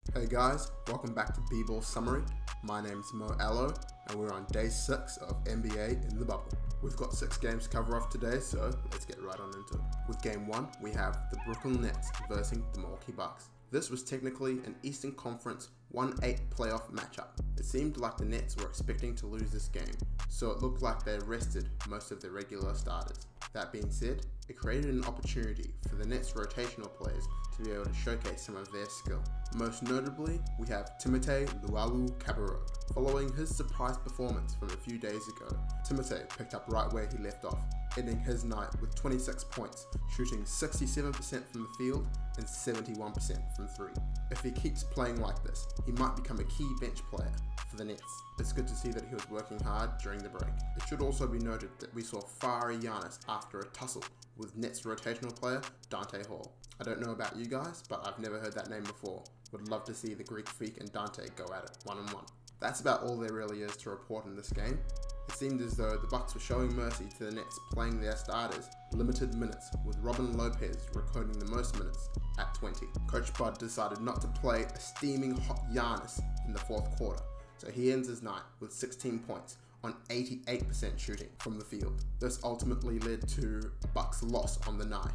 Hey guys, welcome back to B-Ball Summary. My name's Mo Allo, and we're on day 6 of NBA in the Bubble. We've got 6 games to cover off today, so let's get right on into it. With game 1, we have the Brooklyn Nets versus the Milwaukee Bucks. This was technically an Eastern Conference 1-8 playoff matchup. It seemed like the Nets were expecting to lose this game, so it looked like they rested most of their regular starters. That being said, it created an opportunity for the Nets' rotational players to be able to showcase some of their skill. Most notably, we have Timothé Luwawu-Cabarrot. Following his surprise performance from a few days ago, Timothé picked up right where he left off, ending his night with 26 points, shooting 67% from the field and 71% from 3. If he keeps playing like this, he might become a key bench player for the Nets. It's good to see that he was working hard during the break. It should also be noted that we saw fiery Giannis after a tussle with Nets rotational player Dante Hall. I don't know about you guys, but I've never heard that name before. Would love to see the Greek Freak and Dante go at it one-on-one. That's about all there really is to report in this game. It seemed as though the Bucks were showing mercy to the Nets, playing their starters limited minutes, with Robin Lopez recording the most minutes at 20. Coach Bud decided not to play a steaming hot Giannis in the fourth quarter, so he ends his night with 16 points on 88% shooting from the field. This ultimately led to a Bucks loss on the night,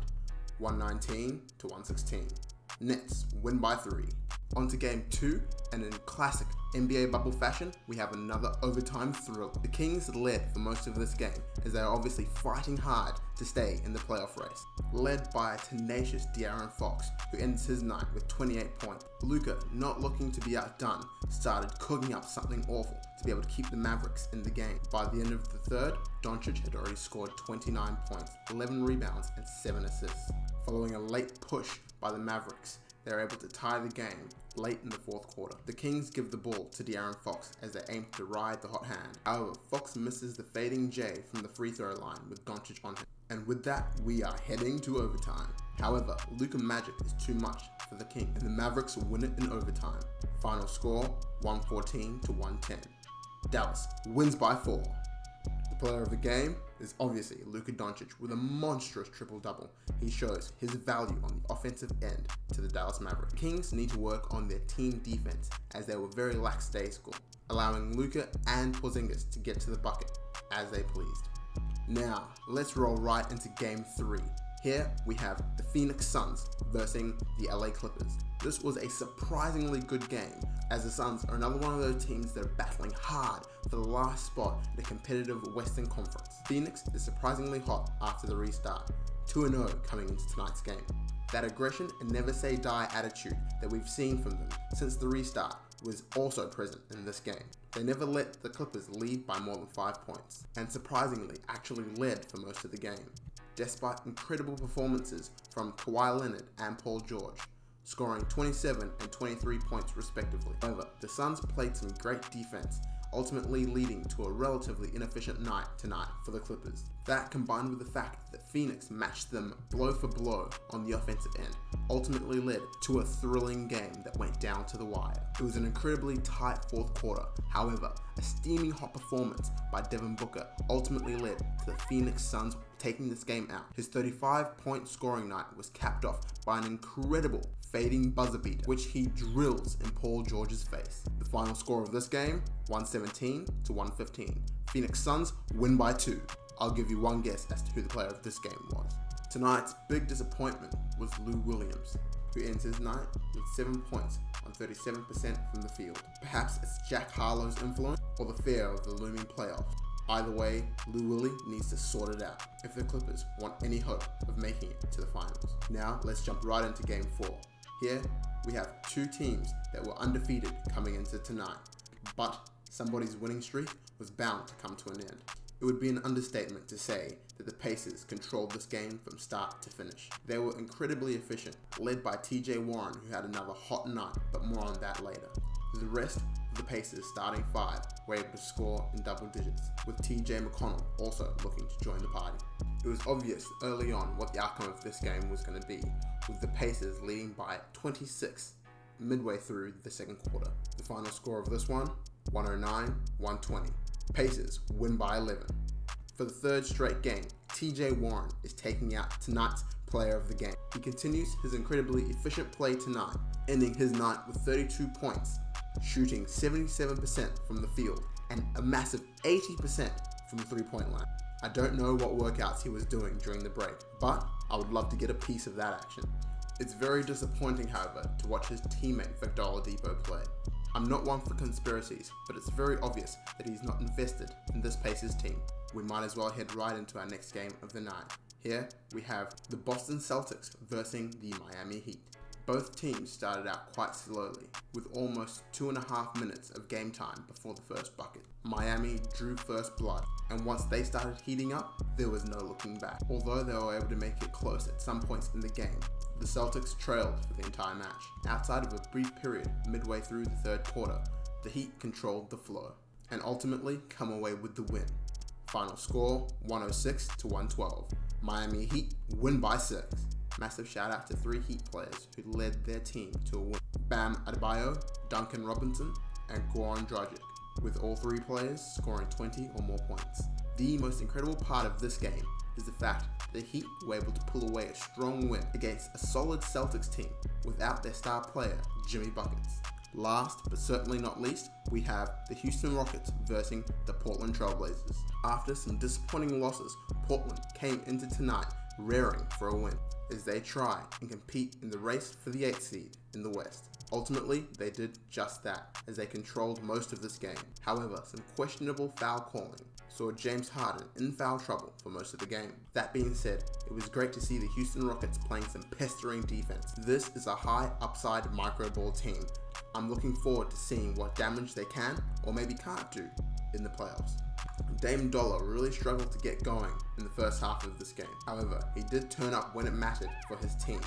119 to 116. Nets win by 3. On to game 2, and in classic NBA bubble fashion, we have another overtime thrill. The Kings led for most of this game, as they are obviously fighting hard to stay in the playoff race. Led by a tenacious De'Aaron Fox, who ends his night with 28 points. Luka, not looking to be outdone, started cooking up something awful to be able to keep the Mavericks in the game. By the end of the third, Doncic had already scored 29 points, 11 rebounds, and 7 assists. Following a late push by the Mavericks, they are able to tie the game late in the fourth quarter. The Kings give the ball to De'Aaron Fox as they aim to ride the hot hand. However, Fox misses the fading J from the free throw line with Doncic on him. And with that, we are heading to overtime. However, Luka magic is too much for the Kings, and the Mavericks win it in overtime. Final score, 114 to 110. Dallas wins by 4. The player of the game is obviously Luka Doncic with a monstrous triple-double. He shows his value on the offensive end to the Dallas Mavericks. Kings need to work on their team defense as they were very lackadaisical, allowing Luka and Porzingis to get to the bucket as they pleased. Now, let's roll right into game 3. Here we have the Phoenix Suns versus the LA Clippers. This was a surprisingly good game, as the Suns are another one of those teams that are battling hard for the last spot in the competitive Western Conference. Phoenix is surprisingly hot after the restart, 2-0 coming into tonight's game. That aggression and never say die attitude that we've seen from them since the restart was also present in this game. They never let the Clippers lead by more than 5 points, and surprisingly actually led for most of the game, despite incredible performances from Kawhi Leonard and Paul George, scoring 27 and 23 points respectively. However, the Suns played some great defense, ultimately leading to a relatively inefficient night tonight for the Clippers. That, combined with the fact that Phoenix matched them blow for blow on the offensive end, ultimately led to a thrilling game that went down to the wire. It was an incredibly tight fourth quarter. However, a steaming hot performance by Devin Booker ultimately led to the Phoenix Suns taking this game out. His 35-point scoring night was capped off by an incredible fading buzzer beater, which he drills in Paul George's face. The final score of this game, 117 to 115. Phoenix Suns win by 2. I'll give you one guess as to who the player of this game was. Tonight's big disappointment was Lou Williams, who ends his night with 7 points on 37% from the field. Perhaps it's Jack Harlow's influence or the fear of the looming playoffs. Either way, Lou Willie needs to sort it out if the Clippers want any hope of making it to the finals. Now, let's jump right into game 4. Here, we have 2 teams that were undefeated coming into tonight, but somebody's winning streak was bound to come to an end. It would be an understatement to say that the Pacers controlled this game from start to finish. They were incredibly efficient, led by TJ Warren, who had another hot night, but more on that later. The rest of the Pacers starting 5 were able to score in double digits, with TJ McConnell also looking to join the party. It was obvious early on what the outcome of this game was going to be, with the Pacers leading by 26 midway through the second quarter. The final score of this one, 109-120. Pacers win by 11. For the third straight game, TJ Warren is taking out tonight's player of the game. He continues his incredibly efficient play tonight, ending his night with 32 points, shooting 77% from the field and a massive 80% from the three-point line. I don't know what workouts he was doing during the break, but I would love to get a piece of that action. It's very disappointing, however, to watch his teammate Victor Oladipo play. I'm not one for conspiracies, but it's very obvious that he's not invested in this Pacers team. We might as well head right into our next game of the night. Here we have the Boston Celtics versus the Miami Heat. Both teams started out quite slowly, with almost 2.5 minutes of game time before the first bucket. Miami drew first blood, and once they started heating up, there was no looking back. Although they were able to make it close at some points in the game, the Celtics trailed for the entire match. Outside of a brief period midway through the third quarter, the Heat controlled the flow, and ultimately come away with the win. Final score, 106-112. Miami Heat win by 6. Massive shout out to 3 Heat players who led their team to a win. Bam Adebayo, Duncan Robinson, and Goran Dragic, with all 3 players scoring 20 or more points. The most incredible part of this game is the fact the Heat were able to pull away a strong win against a solid Celtics team without their star player, Jimmy Buckets. Last, but certainly not least, we have the Houston Rockets versus the Portland Trail Blazers. After some disappointing losses, Portland came into tonight raring for a win as they try and compete in the race for the 8th seed in the West. Ultimately, they did just that, as they controlled most of this game. However, some questionable foul calling saw James Harden in foul trouble for most of the game. That being said, it was great to see the Houston Rockets playing some pestering defense. This is a high upside micro ball team. I'm looking forward to seeing what damage they can or maybe can't do in the playoffs. Dame Dollar really struggled to get going in the first half of this game. However, he did turn up when it mattered for his team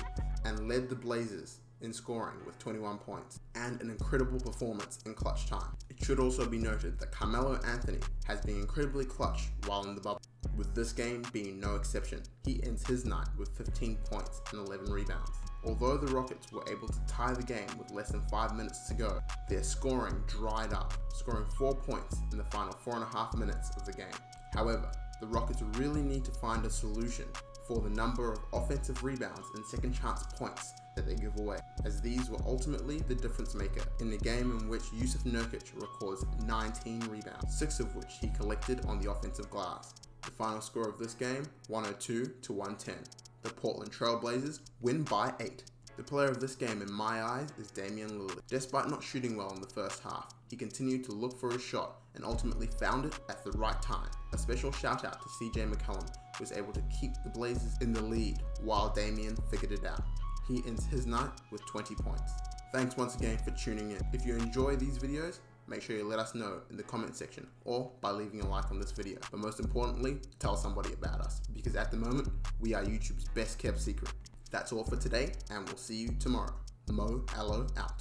and led the Blazers in scoring with 21 points and an incredible performance in clutch time. It should also be noted that Carmelo Anthony has been incredibly clutch while in the bubble, with this game being no exception. He ends his night with 15 points and 11 rebounds. Although the Rockets were able to tie the game with less than 5 minutes to go, their scoring dried up, scoring 4 points in the final 4.5 minutes of the game. However, the Rockets really need to find a solution for the number of offensive rebounds and second chance points that they give away, as these were ultimately the difference maker in a game in which Jusuf Nurkic records 19 rebounds, 6 of which he collected on the offensive glass. The final score of this game, 102-110. The Portland Trail Blazers win by 8. The player of this game in my eyes is Damian Lillard. Despite not shooting well in the first half, he continued to look for his shot and ultimately found it at the right time. A special shout out to CJ McCollum, who was able to keep the Blazers in the lead while Damian figured it out. He ends his night with 20 points. Thanks once again for tuning in. If you enjoy these videos, make sure you let us know in the comment section or by leaving a like on this video. But most importantly, tell somebody about us, because at the moment, we are YouTube's best kept secret. That's all for today, and we'll see you tomorrow. Mo Allo out.